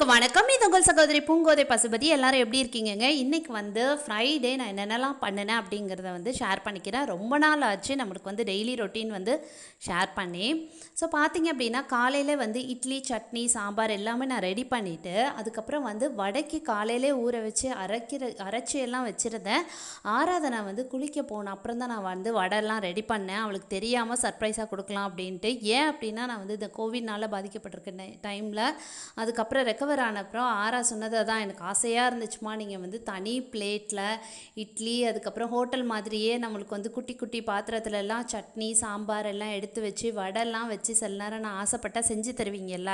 எல்லாருக்கும் வணக்கம். இது உங்கள் சகோதரி பூங்கோதை பசுபதி. எல்லாரும் எப்படி இருக்கீங்கங்க? இன்றைக்கி வந்து ஃப்ரைடே நான் என்னென்னலாம் பண்ணினேன் அப்படிங்கிறத வந்து ஷேர் பண்ணிக்கிறேன். ரொம்ப நாள் ஆச்சு நம்மளுக்கு வந்து டெய்லி ரொட்டீன் வந்து ஷேர் பண்ணி. ஸோ பார்த்திங்க அப்படின்னா காலையில் வந்து இட்லி, சட்னி, சாம்பார் எல்லாமே நான் ரெடி பண்ணிவிட்டு அதுக்கப்புறம் வந்து வடைக்கு காலையிலே ஊற வச்சு அரைச்சி எல்லாம் வச்சுருந்தேன். ஆராதனை வந்து குளிக்க போனேன். அப்புறம் தான் நான் வந்து வடைலாம் ரெடி பண்ணேன். அவளுக்கு தெரியாமல் சர்ப்ரைஸாக கொடுக்கலாம் அப்படின்ட்டு. ஏன் அப்படின்னா நான் வந்து இந்த கோவிட்னால் பாதிக்கப்பட்டிருக்க டைமில் அதுக்கப்புறம் ரெக்கவர் ஆன அப்புறம் ஆரா சொன்னது தான் எனக்கு ஆசையாக இருந்துச்சுமா, நீங்கள் வந்து தனி பிளேட்டில் இட்லி அதுக்கப்புறம் ஹோட்டல் மாதிரியே நம்மளுக்கு வந்து குட்டி குட்டி பாத்திரத்துலலாம் சட்னி சாம்பார் எல்லாம் எடுத்து வச்சு வடைலாம் வச்சு சில நேரம் நான் ஆசைப்பட்டால் செஞ்சு தருவீங்கல்ல,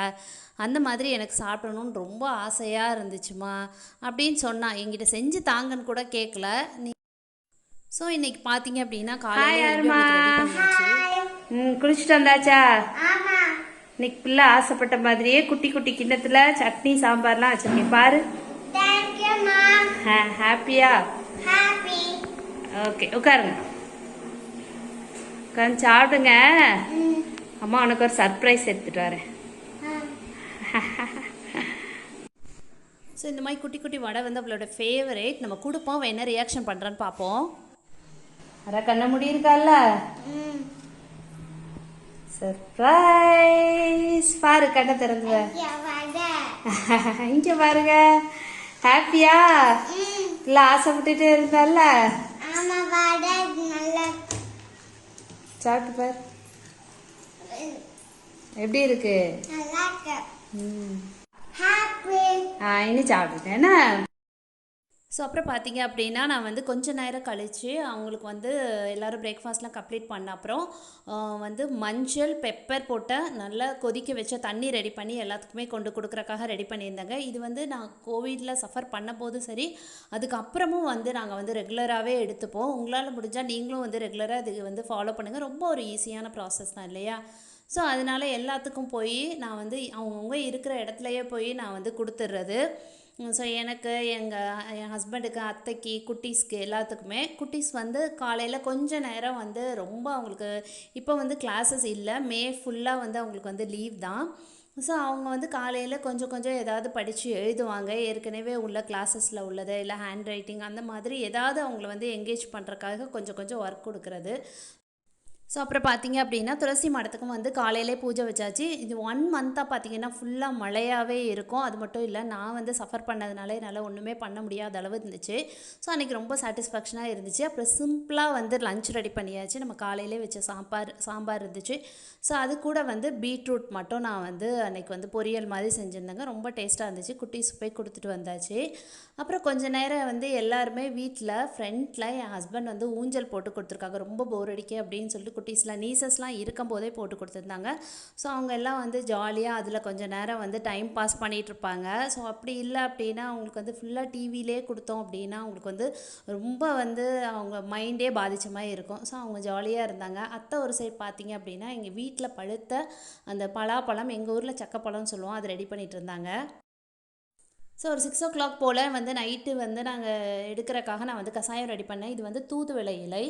அந்த மாதிரி எனக்கு சாப்பிடணும்னு ரொம்ப ஆசையாக இருந்துச்சுமா அப்படின்னு சொன்னான். என்கிட்ட செஞ்சு தாங்கன்னு கூட கேட்கல. ஸோ இன்னைக்கு பார்த்தீங்க அப்படின்னா காலையில் குளிச்சுட்டு வந்தாச்சா? இன்னைக்கு பிள்ளை ஆசைப்பட்ட மாதிரியே குட்டி குட்டி கிண்ணத்துல சட்னி சாம்பார்லாம் வச்சிருக்கேன் பாரு. ஹாப்பியா? ஓகே, உட்காருங்க, உட்காந்து சாப்பிடுங்க. அம்மா உனக்கு ஒரு சர்ப்ரைஸ் எடுத்துட்டு வரேன். ஸோ இந்த மாதிரி குட்டி குட்டி வடை வந்து அவளோட ஃபேவரேட். நம்ம கொடுப்போம், என்ன ரியாக்ஷன் பண்ணுறான்னு பார்ப்போம். அதான் கண்ண முடியிருக்கால. சர்ப்ரைஸ் பாரு, கண்ணை திறந்து இங்க பாருங்க. ஹாப்பியா? இல்ல ஆசைப்பட்டுட்டே இருந்தால சாப்பிட்டு பாரு எப்படி இருக்கு. இன்னும் சாப்பிட்டுட்டேன் என்ன. ஸோ அப்புறம் பார்த்தீங்க அப்படின்னா நான் வந்து கொஞ்சம் நேரம் கழித்து அவங்களுக்கு வந்து எல்லோரும் பிரேக்ஃபாஸ்ட்லாம் கம்ப்ளீட் பண்ண அப்புறம் வந்து மஞ்சள் பெப்பர் போட்ட நல்லா கொதிக்க வச்ச தண்ணி ரெடி பண்ணி எல்லாத்துக்குமே கொண்டு கொடுக்குறக்காக ரெடி பண்ணியிருந்தாங்க. இது வந்து நான் கோவிடில் சஃபர் பண்ண போதும் சரி, அதுக்கப்புறமும் வந்து நாங்கள் வந்து ரெகுலராகவே எடுத்துப்போம். உங்களால் முடிஞ்சால் நீங்களும் வந்து ரெகுலராக இது வந்து ஃபாலோ பண்ணுங்கள். ரொம்ப ஒரு ஈஸியான ப்ராசஸ் தான் இல்லையா? ஸோ அதனால் எல்லாத்துக்கும் போய் நான் வந்து அவங்கவுங்க இருக்கிற இடத்துலையே போய் நான் வந்து கொடுத்துட்றது. ஸோ எனக்கு என் ஹஸ்பண்டுக்கு, அத்தைக்கு, குட்டீஸ்க்கு எல்லாத்துக்குமே. குட்டீஸ் வந்து காலையில் கொஞ்சம் நேரம் வந்து ரொம்ப அவங்களுக்கு இப்போ வந்து கிளாஸஸ் இல்லை, மே ஃபுல்லாக வந்து அவங்களுக்கு வந்து லீவ் தான். ஸோ அவங்க வந்து காலையில் கொஞ்சம் கொஞ்சம் ஏதாவது படித்து எழுதுவாங்க. ஏற்கனவே உள்ள கிளாஸஸில் உள்ளது இல்லை ஹேண்ட் ரைட்டிங் அந்த மாதிரி ஏதாவது அவங்கள வந்து என்கேஜ் பண்ணுறக்காக கொஞ்சம் கொஞ்சம் ஒர்க் கொடுக்குறது. ஸோ அப்புறம் பார்த்தீங்க அப்படின்னா துளசி மடத்துக்கும் வந்து காலையிலே பூஜை வச்சாச்சு. இது 1 மந்த்தாக பார்த்தீங்கன்னா ஃபுல்லாக மழையாகவே இருக்கும். அது மட்டும் இல்லை, நான் வந்து சஃபர் பண்ணதுனால என்னால் ஒன்றுமே பண்ண முடியாத அளவு இருந்துச்சு. ஸோ அன்றைக்கி ரொம்ப சாட்டிஸ்ஃபேக்ஷனாக இருந்துச்சு. அப்புறம் சிம்பிளாக வந்து லஞ்ச் ரெடி பண்ணியாச்சு. நம்ம காலையிலே வச்ச சாம்பார் இருந்துச்சு. ஸோ அது கூட வந்து பீட்ரூட் மட்டும் நான் வந்து அன்றைக்கி வந்து பொரியல் மாதிரி செஞ்சுருந்தேங்க. ரொம்ப டேஸ்ட்டாக இருந்துச்சு. குட்டீஸ் போய் கொடுத்துட்டு வந்தாச்சு. அப்புறம் கொஞ்சம் நேரம் வந்து எல்லாருமே வீட்டில் ஃப்ரெண்டில் என் ஹஸ்பண்ட் வந்து ஊஞ்சல் போட்டு கொடுத்துருக்காங்க. ரொம்ப போர் அடிக்க அப்படின்னு சொல்லிட்டு குட்டீஸ்லாம் நீசஸ்லாம் இருக்கும்போதே போட்டு கொடுத்துருந்தாங்க. ஸோ அவங்க எல்லாம் வந்து ஜாலியாக அதில் கொஞ்சம் நேரம் வந்து டைம் பாஸ் பண்ணிகிட்ருப்பாங்க. ஸோ அப்படி இல்லை அப்படின்னா அவங்களுக்கு வந்து ஃபுல்லாக டிவிலே கொடுத்தோம் அப்படின்னா அவங்களுக்கு வந்து ரொம்ப வந்து அவங்க மைண்டே பாதித்த மாதிரி இருக்கும். ஸோ அவங்க ஜாலியாக இருந்தாங்க. அத்தை ஒரு சைடு பார்த்திங்க அப்படின்னா எங்கள் வீட்டில் பழுத்த அந்த பலாப்பழம், எங்கள் ஊரில் சக்கப்பழம்னு சொல்லுவோம், அது ரெடி பண்ணிகிட்டு இருந்தாங்க. ஸோ ஒரு 6 o'clock போல் வந்து நைட்டு வந்து நாங்கள் எடுக்கிறக்காக நான் வந்து கசாயம் ரெடி பண்ணேன். இது வந்து தூதுவளை இலை,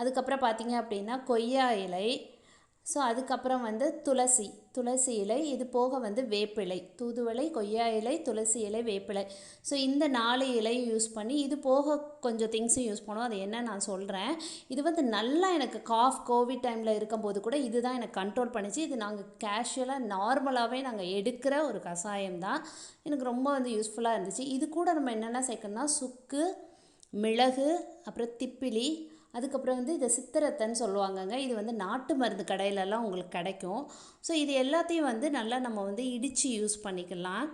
அதுக்கப்புறம் பார்த்திங்க அப்படின்னா கொய்யா இலை, ஸோ அதுக்கப்புறம் வந்து துளசி இலை, இது போக வந்து வேப்பிலை, தூதுவளை, கொய்யா இலை, துளசி இலை, வேப்பிலை. ஸோ இந்த 4 இலையும் யூஸ் பண்ணி இது போக கொஞ்சம் திங்ஸும் யூஸ் பண்ணுவோம். அது என்ன நான் சொல்கிறேன். இது வந்து நல்லா எனக்கு கோவிட் டைமில் இருக்கும்போது கூட இதுதான் எனக்கு கண்ட்ரோல் பண்ணிச்சு. இது நாங்கள் கேஷுவலாக நார்மலாகவே நாங்கள் எடுக்கிற ஒரு கஷாயம் தான். எனக்கு ரொம்ப வந்து யூஸ்ஃபுல்லாக இருந்துச்சு. இது கூட நம்ம என்னென்ன சேர்க்கணும்னா சுக்கு, மிளகு, அப்புறம் திப்பிலி, அதுக்கப்புறம் வந்து இதை சித்திரத்தைன்னு சொல்லுவாங்கங்க. இது வந்து நாட்டு மருந்து கடையிலலாம் உங்களுக்கு கிடைக்கும். ஸோ இது எல்லாத்தையும் வந்து நல்லா நம்ம வந்து இடித்து யூஸ் பண்ணிக்கலாம்.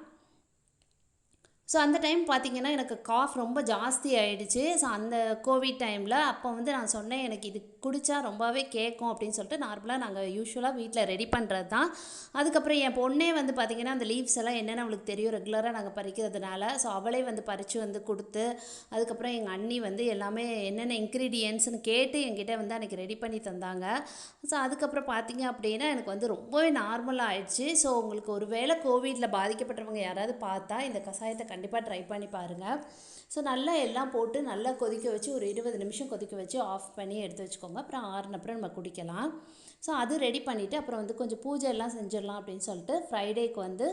ஸோ அந்த டைம் பார்த்திங்கன்னா எனக்கு காஃப் ரொம்ப ஜாஸ்தி ஆகிடுச்சு. ஸோ அந்த கோவிட் டைமில் அப்போ வந்து நான் சொன்னேன் எனக்கு இது குடித்தா ரொம்பவே கேட்கும் அப்படின்னு சொல்லிட்டு நார்மலாக நாங்கள் யூஸ்வலாக வீட்டில் ரெடி பண்ணுறது தான். அதுக்கப்புறம் என் பொண்ணே வந்து பார்த்திங்கன்னா அந்த லீவ்ஸ் எல்லாம் என்னென்னு அவளுக்கு தெரியும், ரெகுலராக நாங்கள் பறிக்கிறதுனால. ஸோ அவளே வந்து பறித்து வந்து கொடுத்து, அதுக்கப்புறம் எங்கள் அண்ணி வந்து எல்லாமே என்னென்ன இன்க்ரீடியன்ட்ஸ்னு கேட்டு என்கிட்ட வந்து அன்றைக்கி ரெடி பண்ணி தந்தாங்க. ஸோ அதுக்கப்புறம் பார்த்திங்க அப்படின்னா எனக்கு வந்து ரொம்பவே நார்மலாக ஆயிடுச்சு. ஸோ உங்களுக்கு ஒரு வேளை கோவிடில் பாதிக்கப்பட்டவங்க யாராவது பார்த்தா இந்த கஷாயத்தை கண்டிப்பாக ட்ரை பண்ணி பாருங்கள். ஸோ நல்லா எல்லாம் போட்டு நல்லா கொதிக்க வச்சு ஒரு 20 நிமிஷம் கொதிக்க வச்சு ஆஃப் பண்ணி எடுத்து வச்சுக்கோங்க. அப்புறம் ஆறுனப்புறம் நம்ம குடிக்கலாம். ஸோ அது ரெடி பண்ணிவிட்டு அப்புறம் வந்து கொஞ்சம் பூஜை எல்லாம் செஞ்சிடலாம் அப்படின்னு சொல்லிட்டு ஃப்ரைடேக்கு வந்து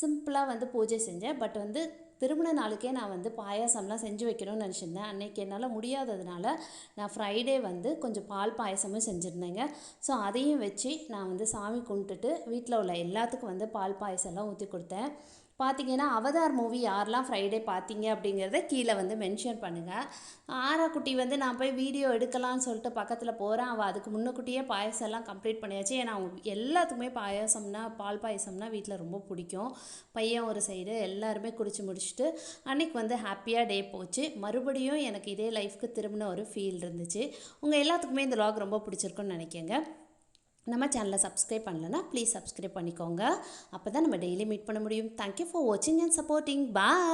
சிம்பிளாக வந்து பூஜை செஞ்சேன். பட் வந்து திருமண நாளுக்கே நான் வந்து பாயாசம்லாம் செஞ்சு வைக்கணும்னு நினச்சிருந்தேன். அன்றைக்கி என்னால் முடியாததுனால நான் ஃப்ரைடே வந்து கொஞ்சம் பால் பாயசமும் செஞ்சுருந்தேங்க. ஸோ அதையும் வச்சு நான் வந்து சாமி கும்பிட்டுட்டு வீட்டில் உள்ள எல்லாத்துக்கும் வந்து பால் பாயசம்லாம் ஊற்றி கொடுத்தேன். பார்த்தீங்கன்னா அவதார் மூவி யாரெல்லாம் ஃப்ரைடே பார்த்தீங்க அப்படிங்கிறத கீழே வந்து மென்ஷன் பண்ணுங்கள். ஆராக்குட்டி வந்து நான் போய் வீடியோ எடுக்கலான்னு சொல்லிட்டு பக்கத்தில் போகிறேன். அவள் அதுக்கு முன்னக்கூட்டியே பாயசம் எல்லாம் கம்ப்ளீட் பண்ணியாச்சு. ஏன்னா அவங்க எல்லாத்துக்குமே பாயசம்னா பால் பாயசம்னா வீட்டில் ரொம்ப பிடிக்கும். பையன் ஒரு சைடு எல்லாருமே குடிச்சு முடிச்சுட்டு அன்றைக்கி வந்து ஹாப்பியாக டே போச்சு. மறுபடியும் எனக்கு இதே லைஃப்க்கு திரும்பின ஒரு ஃபீல் இருந்துச்சு. உங்கள் எல்லாத்துக்குமே இந்த vlog ரொம்ப பிடிச்சிருக்குன்னு நினைக்கேங்க. நம்ம சேனலை சப்ஸ்கிரைப் பண்ணலன்னா ப்ளீஸ் சப்ஸ்கிரைப் பண்ணிக்கோங்க. அப்போ தான் நம்ம டெய்லி மீட் பண்ண முடியும். தேங்க்யூ ஃபார் வாட்சிங் அண்ட் சப்போர்ட்டிங். பாய்.